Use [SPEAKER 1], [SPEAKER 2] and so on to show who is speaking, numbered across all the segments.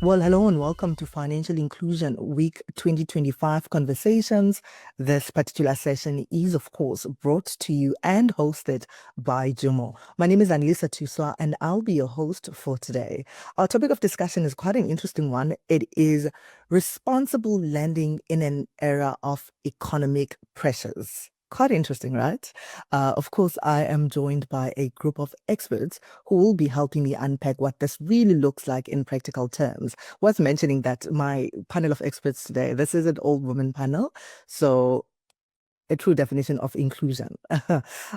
[SPEAKER 1] Well, hello and welcome to Financial Inclusion Week 2025 Conversations. This particular session is, of course, brought to you and hosted by JUMO. My name is Anilisa Tuswa and I'll be your host for today. Our topic of discussion is quite an interesting one. It is responsible lending in an era of economic pressures. Quite interesting, right? Of course, I am joined by a group of experts who will be helping me unpack what this really looks like in practical terms. Worth mentioning that my panel of experts today, this is an old woman panel, so a true definition of inclusion.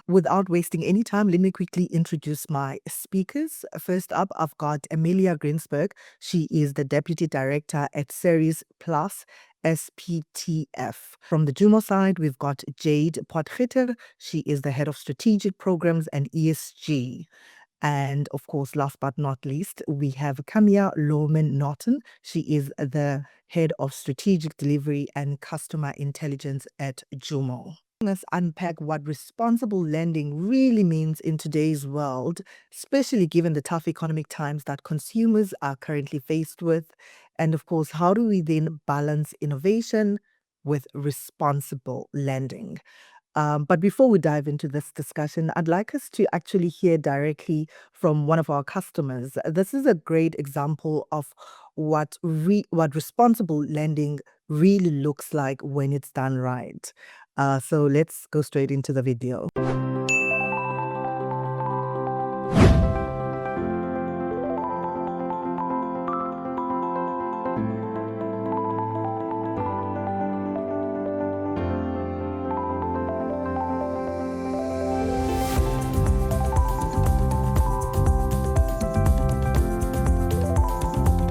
[SPEAKER 1] Without wasting any time, let me quickly introduce my speakers. First up, I've got Amelia Greenberg. She is the Deputy Director at Series Plus SPTF. From the JUMO side, we've got Jade Potgieter. She is the Head of Strategic Programs and ESG. And of course, last but not least, we have Carmia Lureman-Norton. She is the Head of Strategic Delivery and Customer Intelligence at JUMO. Let's unpack what responsible lending really means in today's world, especially given the tough economic times that consumers are currently faced with. And of course, how do we then balance innovation with responsible lending? But before we dive into this discussion, I'd like us to actually hear directly from one of our customers. This is a great example of what responsible lending really looks like when it's done right. So let's go straight into the video.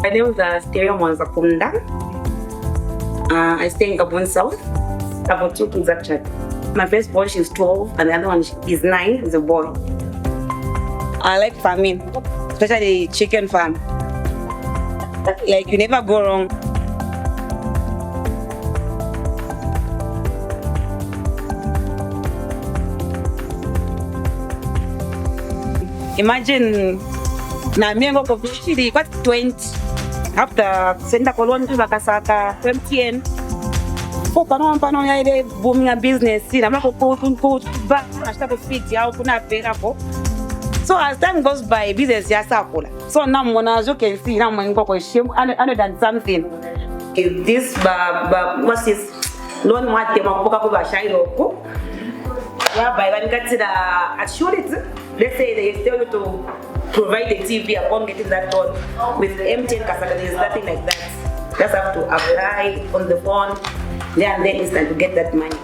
[SPEAKER 2] My name is Stereo Mwanzakunda. I stay in Gabon South. I've got 2 kids actually. My first boy, she's 12, and the other one is 9, is a boy. I like farming, especially chicken farm. Like, you never go wrong. Imagine, na miengo ko actually what 20 after senda koloni bakasaka 20 for pano ya ile booming a business na mako put back ashta ko fit ya kuna pera ko. So as time goes by, business ya sakula. So now mona as you can see now mwengo ko shame other than something. If this what's this loan mwate makuboka ko bashairo ko ya by when got the assurance, let's say they tell you to provide the TV upon getting that loan. With MTN Kasaka, there is nothing like that. Just have to apply on the phone, there and then instant to get that money.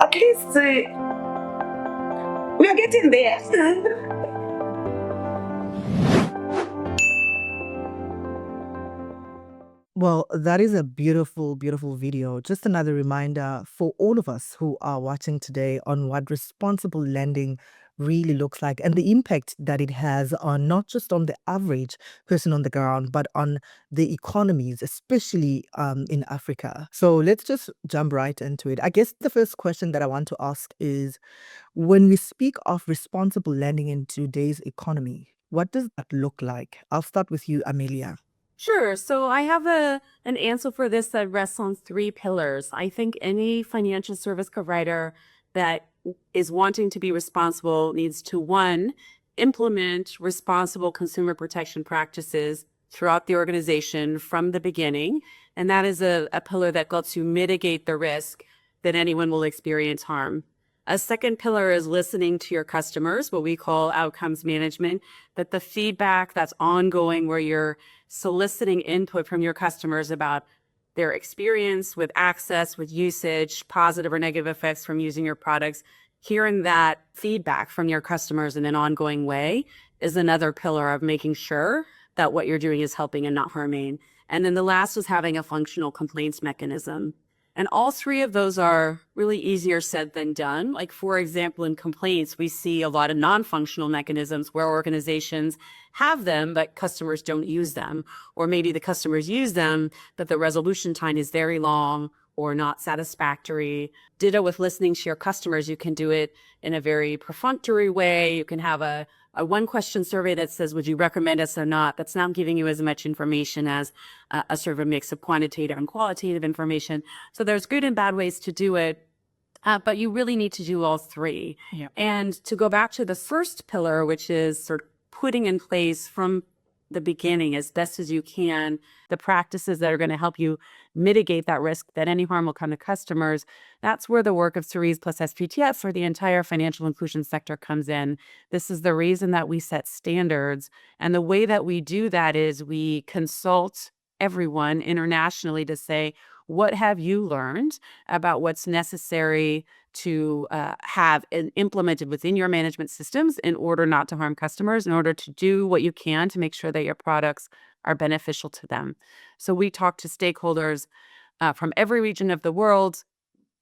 [SPEAKER 2] At least we are getting there.
[SPEAKER 1] Well, that is a beautiful, beautiful video. Just another reminder for all of us who are watching today on what responsible lending really looks like and the impact that it has on not just on the average person on the ground, but on the economies, especially in Africa. So let's just jump right into it. I guess the first question that I want to ask is, when we speak of responsible lending in today's economy, what does that look like? I'll start with you, Amelia.
[SPEAKER 3] Sure. So I have an answer for this that rests on 3 pillars. I think any financial service provider that is wanting to be responsible needs to, 1, implement responsible consumer protection practices throughout the organization from the beginning. And that is a pillar that helps you mitigate the risk that anyone will experience harm. A second pillar is listening to your customers, what we call outcomes management, that the feedback that's ongoing where you're soliciting input from your customers about their experience with access, with usage, positive or negative effects from using your products. Hearing that feedback from your customers in an ongoing way is another pillar of making sure that what you're doing is helping and not harming. And then the last was having a functional complaints mechanism. And all three of those are really easier said than done. Like, for example, in complaints, we see a lot of non-functional mechanisms where organizations have them, but customers don't use them. Or maybe the customers use them, but the resolution time is very long or not satisfactory. Ditto with listening to your customers. You can do it in a very perfunctory way. You can have a one question survey that says, would you recommend us or not? That's not giving you as much information as a sort of a mix of quantitative and qualitative information. So there's good and bad ways to do it. But you really need to do all three.
[SPEAKER 1] Yeah.
[SPEAKER 3] And to go back to the first pillar, which is sort of putting in place from the beginning as best as you can the practices that are going to help you mitigate that risk that any harm will come to customers. That's where the work of Cerise plus SPTF for the entire financial inclusion sector comes in. This is the reason that we set standards. And the way that we do that is we consult everyone internationally to say, what have you learned about what's necessary to have implemented within your management systems in order not to harm customers, in order to do what you can to make sure that your products are beneficial to them. So we talk to stakeholders from every region of the world,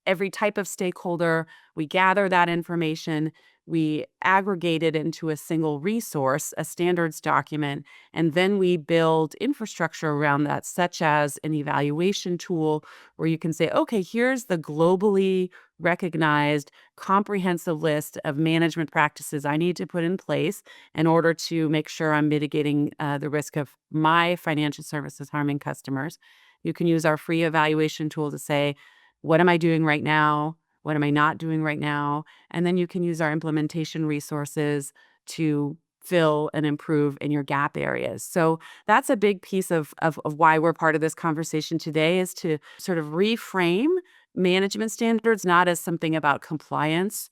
[SPEAKER 3] every type of stakeholder. We gather that information. We aggregate it into a single resource, a standards document, and then we build infrastructure around that, such as an evaluation tool where you can say, okay, here's the globally recognized comprehensive list of management practices I need to put in place in order to make sure I'm mitigating the risk of my financial services harming customers. You can use our free evaluation tool to say, what am I doing right now? What am I not doing right now? And then you can use our implementation resources to fill and improve in your gap areas. So that's a big piece of why we're part of this conversation today, is to sort of reframe management standards, not as something about compliance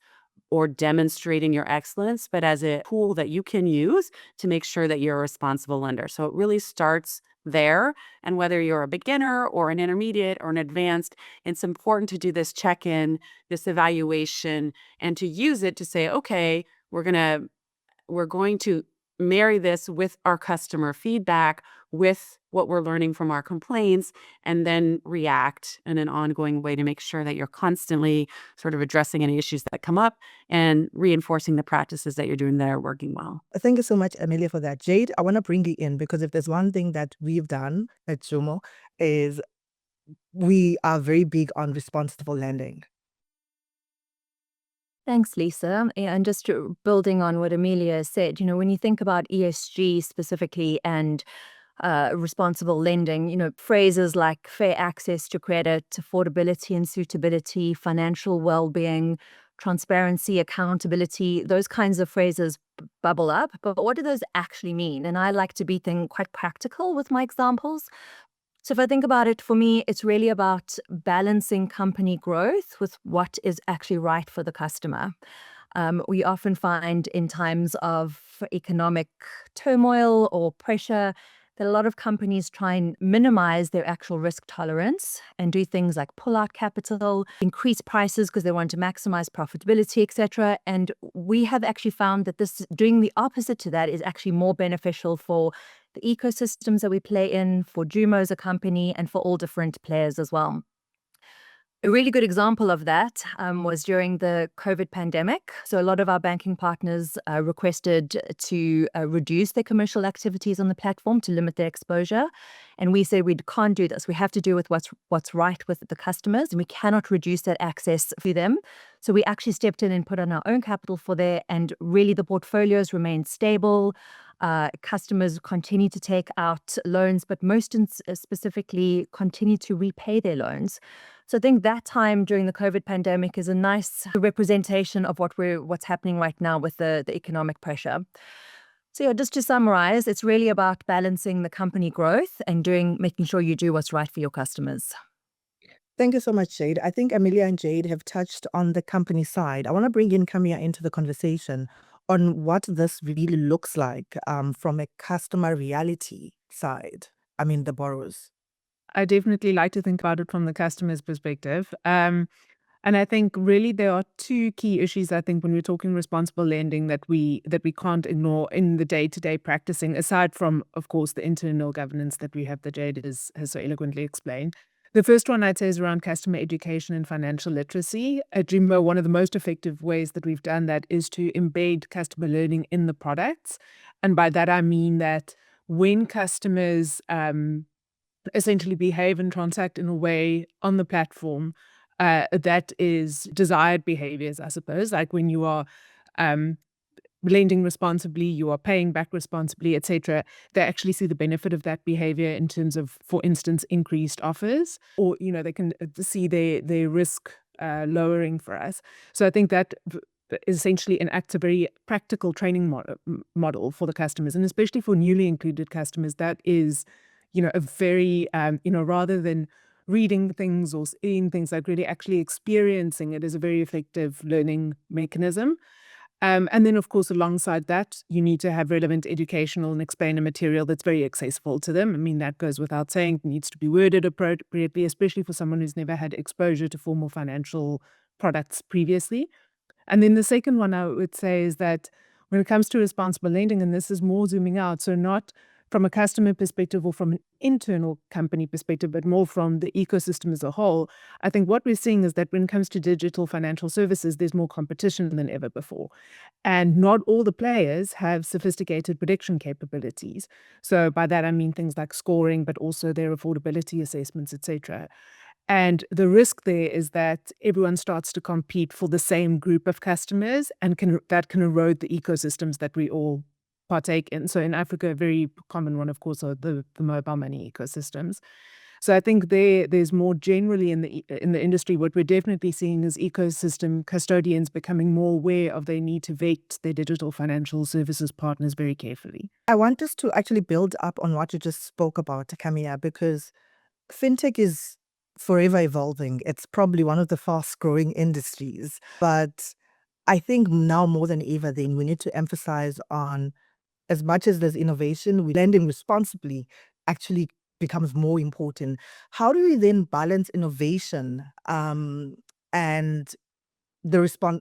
[SPEAKER 3] or demonstrating your excellence, but as a tool that you can use to make sure that you're a responsible lender. So it really starts there. And whether you're a beginner or an intermediate or an advanced, it's important to do this check-in, this evaluation, and to use it to say, okay, we're going to marry this with our customer feedback, with what we're learning from our complaints, and then react in an ongoing way to make sure that you're constantly sort of addressing any issues that come up and reinforcing the practices that you're doing that are working well.
[SPEAKER 1] Thank you so much, Amelia, for that. Jade, I want to bring you in because if there's one thing that we've done at JUMO is we are very big on responsible lending.
[SPEAKER 4] Thanks, Lisa. And just building on what Amelia said, when you think about ESG specifically and responsible lending, phrases like fair access to credit, affordability and suitability, financial well-being, transparency, accountability, those kinds of phrases bubble up. But what do those actually mean? And I like to be quite practical with my examples. So if I think about it, for me, it's really about balancing company growth with what is actually right for the customer. We often find in times of economic turmoil or pressure that a lot of companies try and minimize their actual risk tolerance and do things like pull out capital, increase prices because they want to maximize profitability, etc. And we have actually found that doing the opposite to that is actually more beneficial for the ecosystems that we play in, for JUMO as a company, and for all different players as well. A really good example of that was during the COVID pandemic. So a lot of our banking partners requested to reduce their commercial activities on the platform to limit their exposure. And we said we can't do this. We have to do with what's right with the customers, and we cannot reduce that access for them. So we actually stepped in and put on our own capital for there, and really the portfolios remained stable. Customers continue to take out loans, but most specifically continue to repay their loans. So I think that time during the COVID pandemic is a nice representation of what's happening right now with the economic pressure. So yeah, just to summarize, it's really about balancing the company growth and making sure you do what's right for your customers.
[SPEAKER 1] Thank you so much, Jade. I think Amelia and Jade have touched on the company side. I want to bring in Carmia into the conversation on what this really looks like from a customer reality side. I mean, the borrowers.
[SPEAKER 5] I definitely like to think about it from the customer's perspective. And I think really there are two key issues, I think, when we're talking responsible lending that we can't ignore in the day-to-day practicing, aside from, of course, the internal governance that we have that Jade has so eloquently explained. The first one I'd say is around customer education and financial literacy. At JUMO, one of the most effective ways that we've done that is to embed customer learning in the products. And by that, I mean that when customers essentially behave and transact in a way on the platform that is desired behaviors, I suppose, like when you are lending responsibly, you are paying back responsibly, etc., they actually see the benefit of that behavior in terms of, for instance, increased offers, or they can see their risk lowering for us. So I think that essentially enacts a very practical training model for the customers, and especially for newly included customers. That is, a very rather than reading things or seeing things, like really actually experiencing it is a very effective learning mechanism. And then, of course, alongside that, you need to have relevant educational and explainer material that's very accessible to them. I mean, that goes without saying. It needs to be worded appropriately, especially for someone who's never had exposure to formal financial products previously. And then the second one I would say is that when it comes to responsible lending, and this is more zooming out, so not from a customer perspective or from an internal company perspective, but more from the ecosystem as a whole, I think what we're seeing is that when it comes to digital financial services, there's more competition than ever before. And not all the players have sophisticated prediction capabilities. So by that, I mean things like scoring, but also their affordability assessments, etc. And the risk there is that everyone starts to compete for the same group of customers, and that can erode the ecosystems that we all partake in. So in Africa, a very common one, of course, are the mobile money ecosystems. So I think there's more generally in the industry, what we're definitely seeing is ecosystem custodians becoming more aware of their need to vet their digital financial services partners very carefully.
[SPEAKER 1] I want us to actually build up on what you just spoke about, Carmia, because fintech is forever evolving. It's probably one of the fast growing industries. But I think now more than ever, then we need to emphasize on, as much as there's innovation, lending responsibly actually becomes more important. How do we then balance innovation and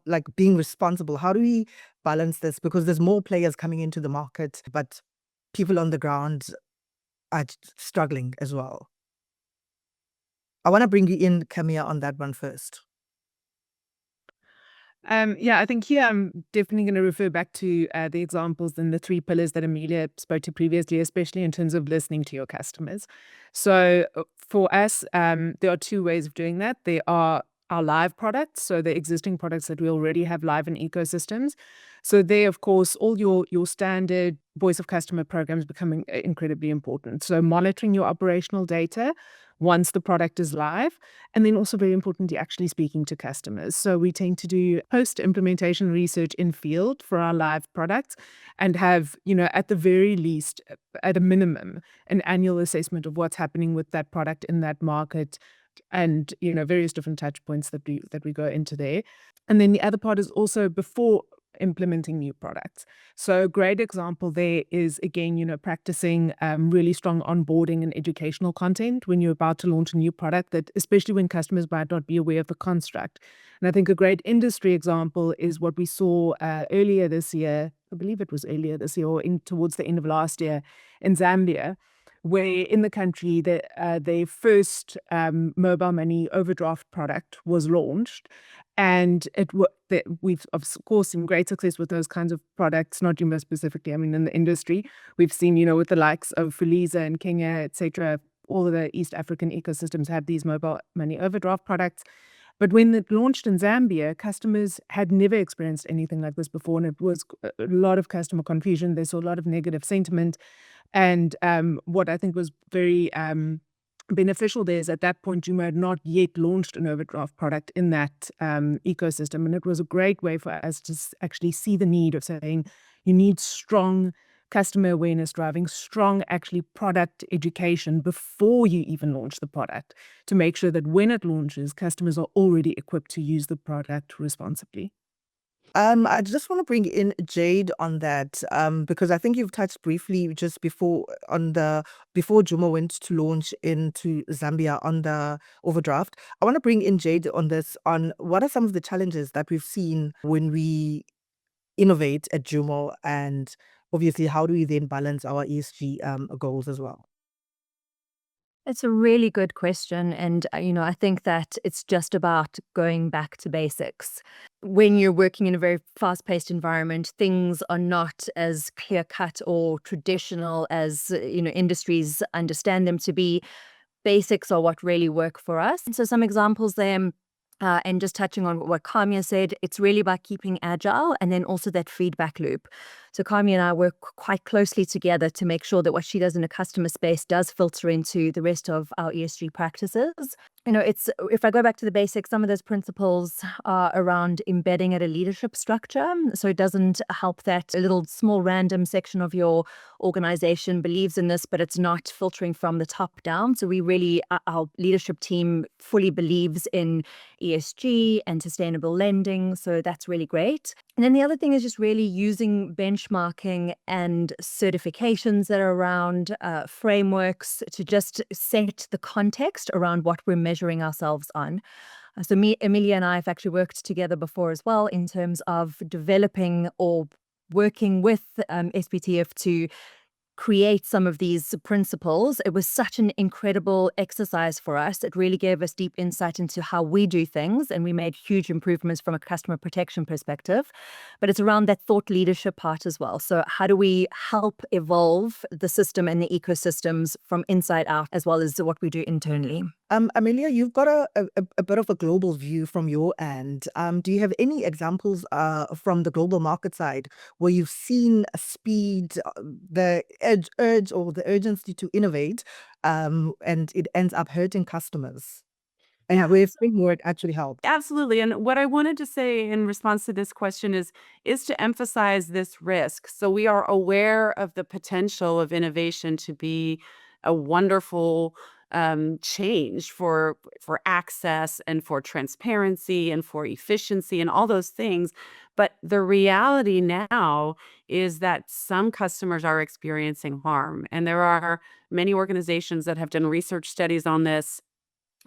[SPEAKER 1] like being responsible? How do we balance this? Because there's more players coming into the market, but people on the ground are struggling as well. I want to bring you in, Carmia, on that one first.
[SPEAKER 5] I think here I'm definitely going to refer back to the examples and the 3 pillars that Amelia spoke to previously, especially in terms of listening to your customers. So for us, there are 2 ways of doing that. There are our live products, so the existing products that we already have live in ecosystems. So there, of course, all your standard voice of customer programs becoming incredibly important. So monitoring your operational data once the product is live, and then also very importantly, actually speaking to customers. So we tend to do post-implementation research in field for our live products and have, at the very least, at a minimum, an annual assessment of what's happening with that product in that market, and various different touch points that we go into there. And then the other part is also before implementing new products. So a great example there is, again, practicing really strong onboarding and educational content when you're about to launch a new product, that especially when customers might not be aware of the construct. And I think a great industry example is what we saw earlier this year, I believe it was earlier this year or towards the end of last year in Zambia, where in the country their first mobile money overdraft product was launched. And we've, of course, seen great success with those kinds of products, not JUMO specifically, I mean, in the industry. We've seen, with the likes of Fuliza and Kenya, etc., all of the East African ecosystems have these mobile money overdraft products. But when it launched in Zambia, customers had never experienced anything like this before, and it was a lot of customer confusion. They saw a lot of negative sentiment. And what I think was very beneficial there is, at that point, JUMO had not yet launched an overdraft product in that ecosystem. And it was a great way for us to actually see the need of saying, you need strong customer awareness, driving strong actually product education before you even launch the product, to make sure that when it launches, customers are already equipped to use the product responsibly.
[SPEAKER 1] I just want to bring in Jade on that, because I think you've touched briefly just before before JUMO went to launch into Zambia on the overdraft. I want to bring in Jade on this, on what are some of the challenges that we've seen when we innovate at JUMO, and obviously how do we then balance our ESG goals as well?
[SPEAKER 4] It's a really good question. And, I think that it's just about going back to basics. When you're working in a very fast paced environment, things are not as clear cut or traditional as, industries understand them to be. Basics are what really work for us. So, some examples there. And just touching on what Carmia said, it's really about keeping agile and then also that feedback loop. So Carmia and I work quite closely together to make sure that what she does in a customer space does filter into the rest of our ESG practices. It's if I go back to the basics, some of those principles are around embedding at a leadership structure. So it doesn't help that a little small random section of your organization believes in this, but it's not filtering from the top down. So we really, our leadership team fully believes in ESG and sustainable lending. So that's really great. And then the other thing is just really using benchmarking and certifications that are around frameworks to just set the context around what we're measuring ourselves on. So Amelia and I have actually worked together before as well in terms of developing or working with SPTF to create some of these principles. It was such an incredible exercise for us. It really gave us deep insight into how we do things, and we made huge improvements from a customer protection perspective. But it's around that thought leadership part as well. So how do we help evolve the system and the ecosystems from inside out, as well as what we do internally?
[SPEAKER 1] Amelia, you've got a bit of a global view from your end. Do you have any examples from the global market side where you've seen speed, the urge or the urgency to innovate, and it ends up hurting customers? And where framework actually helped.
[SPEAKER 3] Absolutely. And what I wanted to say in response to this question is to emphasize this risk. So we are aware of the potential of innovation to be a wonderful change for access and for transparency and for efficiency and all those things. But the reality now is that some customers are experiencing harm. And there are many organizations that have done research studies on this.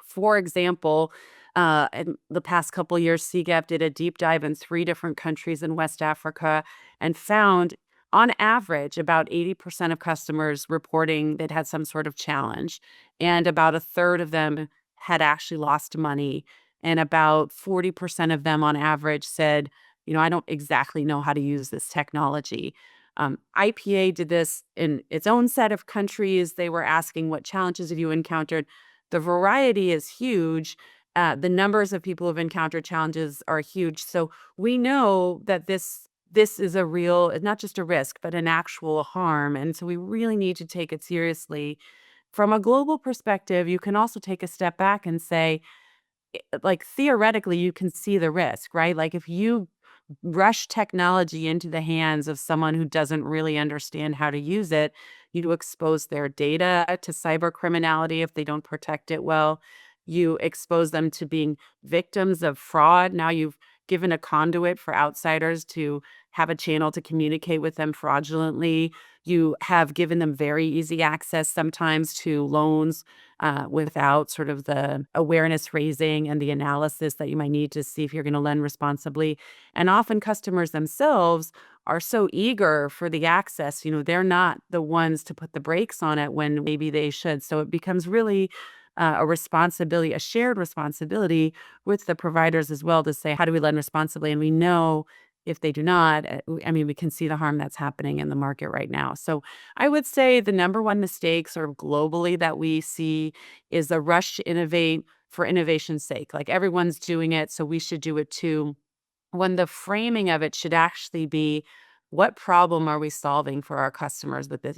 [SPEAKER 3] For example, in the past couple of years, CGAP did a deep dive in 3 different countries in West Africa and found, on average, about 80% of customers reporting they'd had some sort of challenge, and about a third of them had actually lost money, and about 40% of them, on average, said, I don't exactly know how to use this technology. IPA did this in its own set of countries. They were asking, what challenges have you encountered? The variety is huge. The numbers of people who've encountered challenges are huge. So we know that this is a real, not just a risk, but an actual harm. And so we really need to take it seriously. From a global perspective, you can also take a step back and say, like, theoretically, you can see the risk, right? Like, if you rush technology into the hands of someone who doesn't really understand how to use it, you expose their data to cyber criminality if they don't protect it well. You expose them to being victims of fraud. Now you've given a conduit for outsiders to have a channel to communicate with them fraudulently. You have given them very easy access sometimes to loans without sort of the awareness raising and the analysis that you might need to see if you're going to lend responsibly. And often customers themselves are so eager for the access, they're not the ones to put the brakes on it when maybe they should. So it becomes really a responsibility, a shared responsibility with the providers as well to say, how do we lend responsibly? And we know if they do not, we can see the harm that's happening in the market right now. So I would say the number one mistake sort of globally that we see is the rush to innovate for innovation's sake. Like, everyone's doing it, so we should do it too. When the framing of it should actually be, what problem are we solving for our customers with this?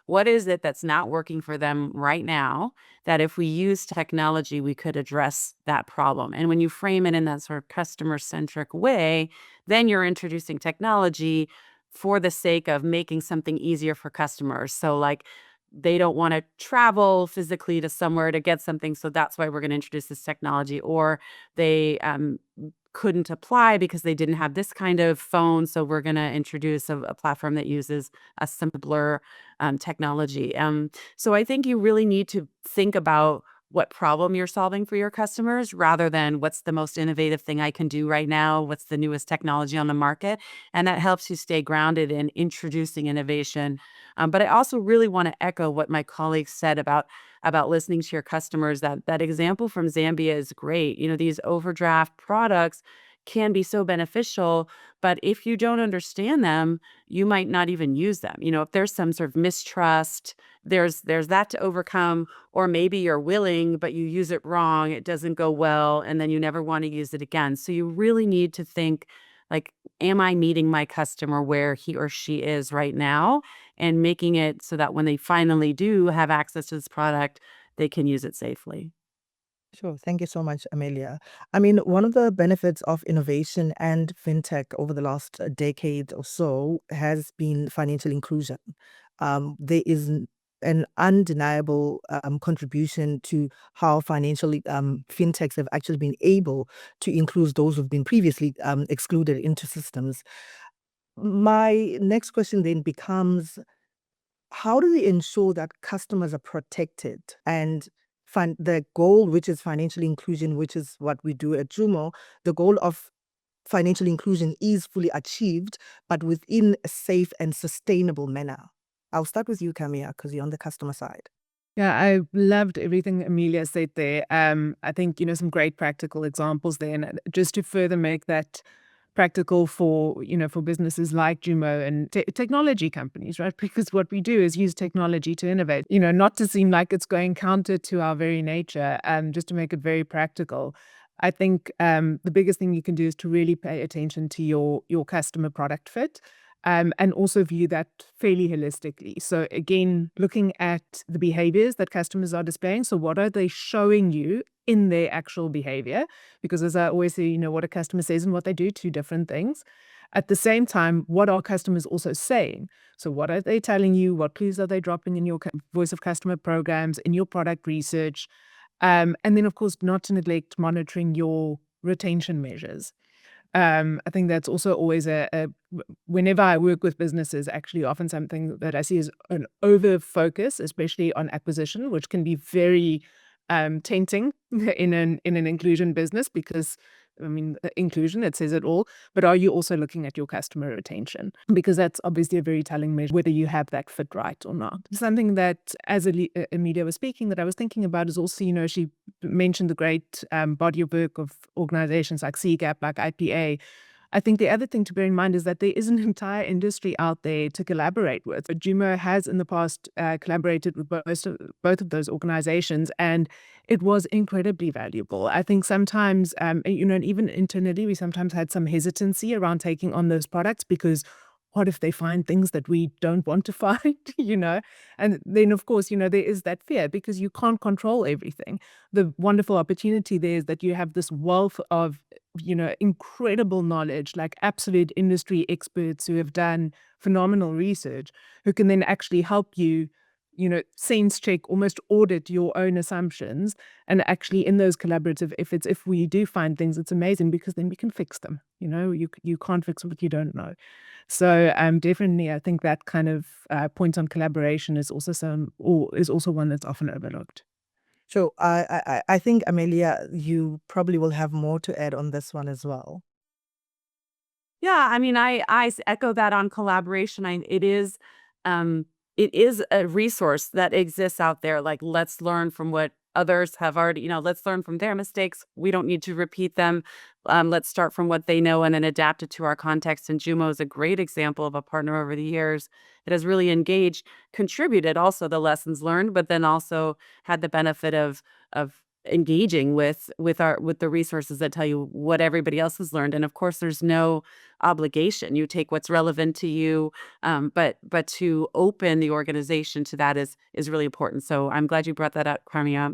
[SPEAKER 3] What is it that's not working for them right now that if we use technology, we could address that problem? And when you frame it in that sort of customer-centric way, then you're introducing technology for the sake of making something easier for customers. So, like, they don't want to travel physically to somewhere to get something, so that's why we're going to introduce this technology. Or they couldn't apply because they didn't have this kind of phone, so we're going to introduce a platform that uses a simpler technology. So I think you really need to think about what problem you're solving for your customers rather than what's the most innovative thing I can do right now, what's the newest technology on the market. And that helps you stay grounded in introducing innovation. But I also really want to echo what my colleagues said about listening to your customers. That example from Zambia is great. These overdraft products can be so beneficial, but if you don't understand them, you might not even use them. If there's some sort of mistrust, there's that to overcome, or maybe you're willing, but you use it wrong, it doesn't go well, and then you never want to use it again. So you really need to think like, am I meeting my customer where he or she is right now and making it so that when they finally do have access to this product, they can use it safely.
[SPEAKER 1] Sure. Thank you so much, Amelia. I mean, one of the benefits of innovation and fintech over the last decade or so has been financial inclusion. There is an undeniable contribution to how financial fintechs have actually been able to include those who've been previously excluded into systems. My next question then becomes, how do they ensure that customers are protected and the goal, which is financial inclusion, which is what we do at JUMO, the goal of financial inclusion is fully achieved, but within a safe and sustainable manner? I'll start with you, Carmia, because you're on the customer side.
[SPEAKER 5] Yeah, I loved everything Amelia said there. I think, some great practical examples there. And just to further make that practical for, for businesses like JUMO and technology companies, right? Because what we do is use technology to innovate, not to seem like it's going counter to our very nature, just to make it very practical. I think the biggest thing you can do is to really pay attention to your customer product fit. And also view that fairly holistically. So again, looking at the behaviors that customers are displaying. So what are they showing you in their actual behavior? Because as I always say, what a customer says and what they do, two different things. At the same time, what are customers also saying? So what are they telling you? What clues are they dropping in your voice of customer programs, in your product research? And then, of course, not to neglect monitoring your retention measures. I think that's also always whenever I work with businesses, actually often something that I see is an over focus, especially on acquisition, which can be very tempting in an inclusion business because, inclusion, it says it all. But are you also looking at your customer retention? Because that's obviously a very telling measure whether you have that fit right or not. Something that, as Amelia was speaking, that I was thinking about is also, she mentioned the great body of work of organizations like CGAP, like IPA. I think the other thing to bear in mind is that there is an entire industry out there to collaborate with. JUMO has in the past collaborated with both of those organizations, and it was incredibly valuable. I think sometimes, and even internally, we sometimes had some hesitancy around taking on those products because what if they find things that we don't want to find, And then, of course, there is that fear because you can't control everything. The wonderful opportunity there is that you have this wealth of, incredible knowledge, like absolute industry experts who have done phenomenal research, who can then actually help you, sense check, almost audit your own assumptions. And actually in those collaborative efforts, if we do find things, it's amazing because then we can fix them. You can't fix what you don't know. So definitely, I think that kind of point on collaboration is also one that's often overlooked.
[SPEAKER 1] So I think, Amelia, you probably will have more to add on this one as well.
[SPEAKER 3] Yeah, I echo that on collaboration. It is a resource that exists out there. Like, let's learn from what others have already, let's learn from their mistakes. We don't need to repeat them. Let's start from what they know and then adapt it to our context. And JUMO is a great example of a partner over the years that has really engaged, contributed also the lessons learned, but then also had the benefit of engaging with the resources that tell you what everybody else has learned. And of course, there's no obligation. You take what's relevant to you, but to open the organization to that is really important. So I'm glad you brought that up, Carmia.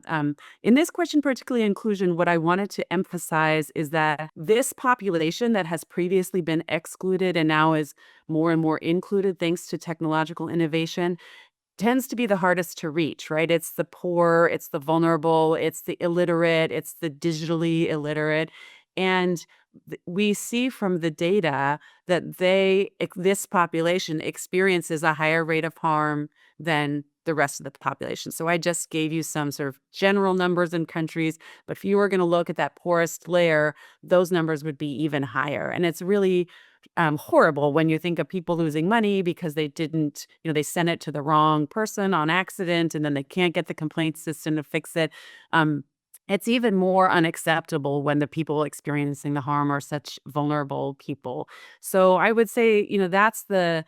[SPEAKER 3] In this question, particularly inclusion, what I wanted to emphasize is that this population that has previously been excluded and now is more and more included thanks to technological innovation tends to be the hardest to reach, right? It's the poor, it's the vulnerable, it's the illiterate, it's the digitally illiterate. And we see from the data that this population experiences a higher rate of harm than the rest of the population. So I just gave you some sort of general numbers in countries, but if you were going to look at that poorest layer, those numbers would be even higher. And it's really horrible when you think of people losing money because they didn't, they sent it to the wrong person on accident, and then they can't get the complaint system to fix it. It's even more unacceptable when the people experiencing the harm are such vulnerable people. So I would say, that's the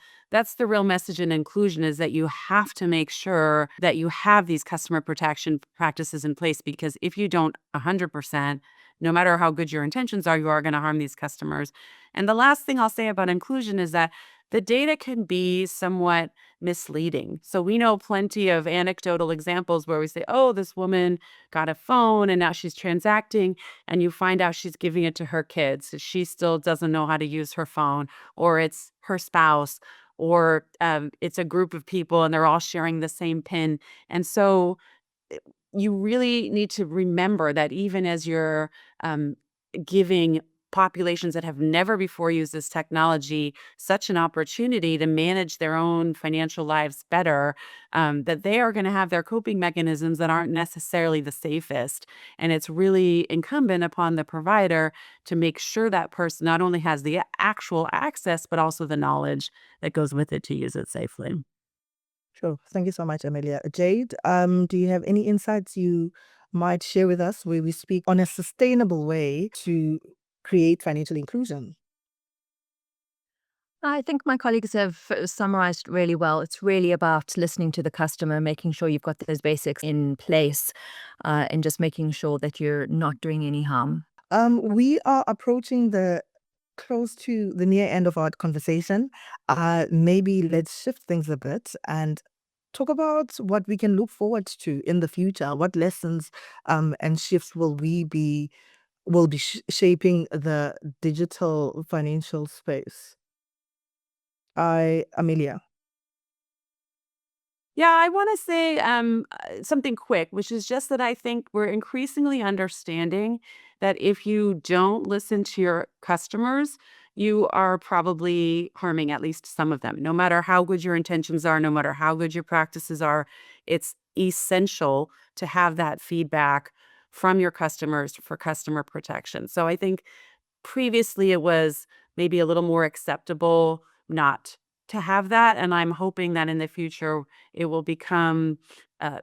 [SPEAKER 3] real message in inclusion, is that you have to make sure that you have these customer protection practices in place, because if you don't 100%, no matter how good your intentions are, you are going to harm these customers. And the last thing I'll say about inclusion is that the data can be somewhat misleading. So we know plenty of anecdotal examples where we say, oh, this woman got a phone and now she's transacting, and you find out she's giving it to her kids. She still doesn't know how to use her phone, or it's her spouse, or it's a group of people and they're all sharing the same PIN. And so you really need to remember that even as you're giving populations that have never before used this technology such an opportunity to manage their own financial lives better, that they are going to have their coping mechanisms that aren't necessarily the safest. And it's really incumbent upon the provider to make sure that person not only has the actual access, but also the knowledge that goes with it to use it safely.
[SPEAKER 1] Sure. Thank you so much, Amelia. Jade, do you have any insights you might share with us where we speak on a sustainable way to create financial inclusion?
[SPEAKER 4] I think my colleagues have summarized really well. It's really about listening to the customer, making sure you've got those basics in place, and just making sure that you're not doing any harm.
[SPEAKER 1] We are approaching the close to the near end of our conversation. Maybe let's shift things a bit and talk about what we can look forward to in the future. What lessons and shifts will be shaping the digital financial space? Amelia.
[SPEAKER 3] Yeah, I want to say something quick, which is just that I think we're increasingly understanding that if you don't listen to your customers, you are probably harming at least some of them. No matter how good your intentions are, no matter how good your practices are, it's essential to have that feedback from your customers for customer protection. So I think previously it was maybe a little more acceptable not to have that. And I'm hoping that in the future it will become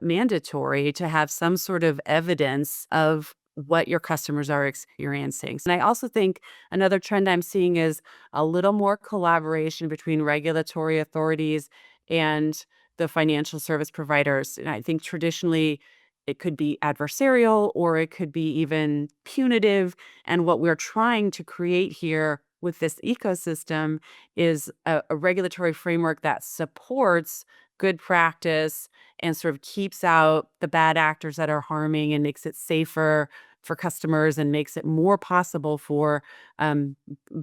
[SPEAKER 3] mandatory to have some sort of evidence of what your customers are experiencing. And I also think another trend I'm seeing is a little more collaboration between regulatory authorities and the financial service providers. And I think traditionally it could be adversarial or it could be even punitive. And what we're trying to create here with this ecosystem is a regulatory framework that supports good practice and sort of keeps out the bad actors that are harming and makes it safer for customers and makes it more possible for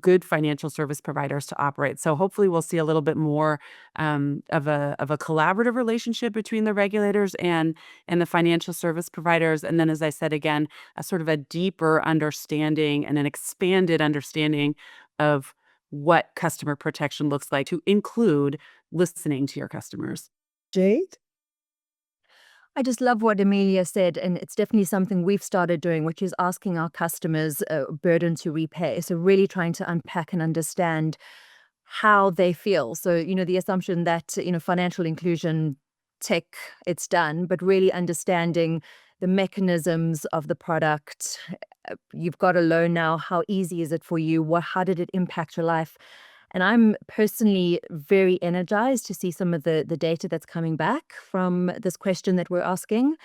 [SPEAKER 3] good financial service providers to operate. So hopefully we'll see a little bit more of a collaborative relationship between the regulators and the financial service providers. And then, as I said again, a sort of a deeper understanding and an expanded understanding of what customer protection looks like, to include listening to your customers.
[SPEAKER 1] Jade?
[SPEAKER 4] I just love what Amelia said, and it's definitely something we've started doing, which is asking our customers a burden to repay. So really trying to unpack and understand how they feel. So, the assumption that, financial inclusion tech, it's done, but really understanding the mechanisms of the product. You've got a loan now. How easy is it for you? How did it impact your life? And I'm personally very energized to see some of the data that's coming back from this question that we're asking.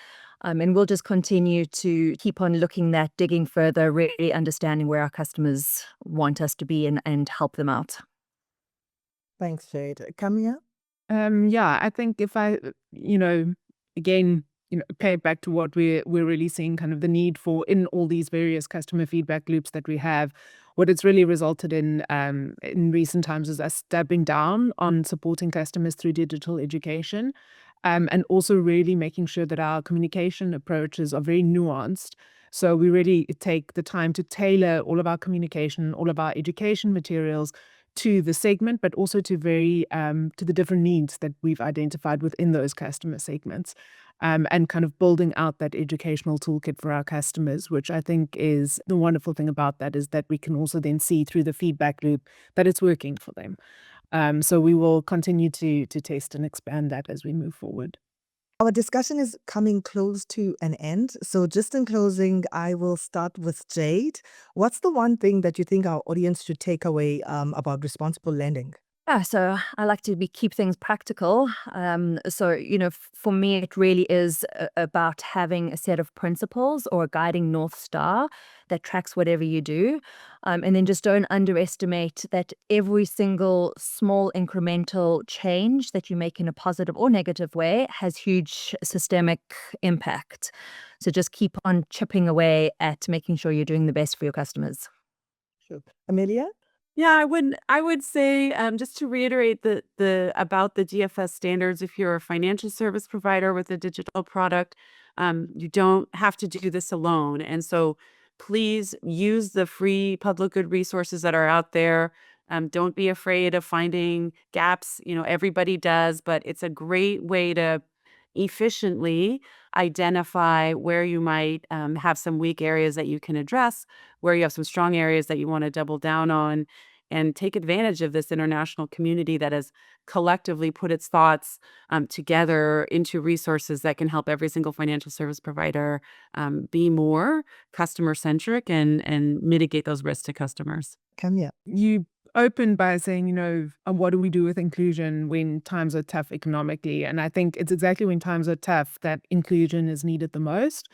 [SPEAKER 4] And we'll just continue to keep on looking at digging further, really understanding where our customers want us to be and help them out.
[SPEAKER 1] Thanks, Jade. Carmia?
[SPEAKER 5] Yeah, I think if I, again, pay it back to what we're really seeing, kind of the need for in all these various customer feedback loops that we have. What it's really resulted in recent times is us doubling down on supporting customers through digital education, and also really making sure that our communication approaches are very nuanced. So we really take the time to tailor all of our communication, all of our education materials to the segment, but also to to the different needs that we've identified within those customer segments. And kind of building out that educational toolkit for our customers, which I think is the wonderful thing about that, is that we can also then see through the feedback loop that it's working for them. So we will continue to test and expand that as we move forward.
[SPEAKER 1] Our discussion is coming close to an end. So just in closing, I will start with Jade. What's the one thing that you think our audience should take away about responsible lending?
[SPEAKER 4] Yeah, so I like to keep things practical. So, for me, it really is about having a set of principles or a guiding North Star that tracks whatever you do. And then just don't underestimate that every single small incremental change that you make in a positive or negative way has huge systemic impact. So just keep on chipping away at making sure you're doing the best for your customers.
[SPEAKER 1] Sure. Amelia?
[SPEAKER 3] Yeah, I would say just to reiterate the about the DFS standards. If you're a financial service provider with a digital product, you don't have to do this alone. And so please use the free public good resources that are out there. Don't be afraid of finding gaps. Everybody does, but it's a great way to efficiently identify where you might have some weak areas that you can address, where you have some strong areas that you want to double down on, and take advantage of this international community that has collectively put its thoughts together into resources that can help every single financial service provider be more customer centric and mitigate those risks to customers.
[SPEAKER 1] Carmia?
[SPEAKER 5] You opened by saying, what do we do with inclusion when times are tough economically? And I think it's exactly when times are tough that inclusion is needed the most.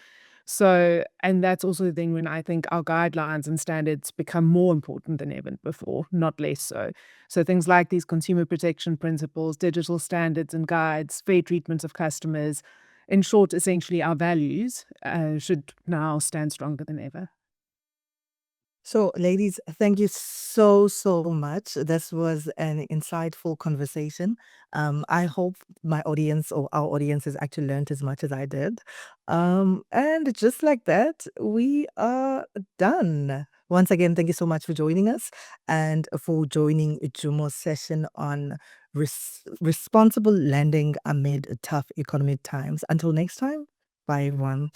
[SPEAKER 5] So, and that's also the thing when I think our guidelines and standards become more important than ever before, not less so. So things like these consumer protection principles, digital standards and guides, fair treatment of customers, in short, essentially our values should now stand stronger than ever.
[SPEAKER 1] So, ladies, thank you so, so much. This was an insightful conversation. I hope my audience or our audience has actually learned as much as I did. And just like that, we are done. Once again, thank you so much for joining us and for joining JUMO's session on responsible lending amid tough economic times. Until next time, bye everyone.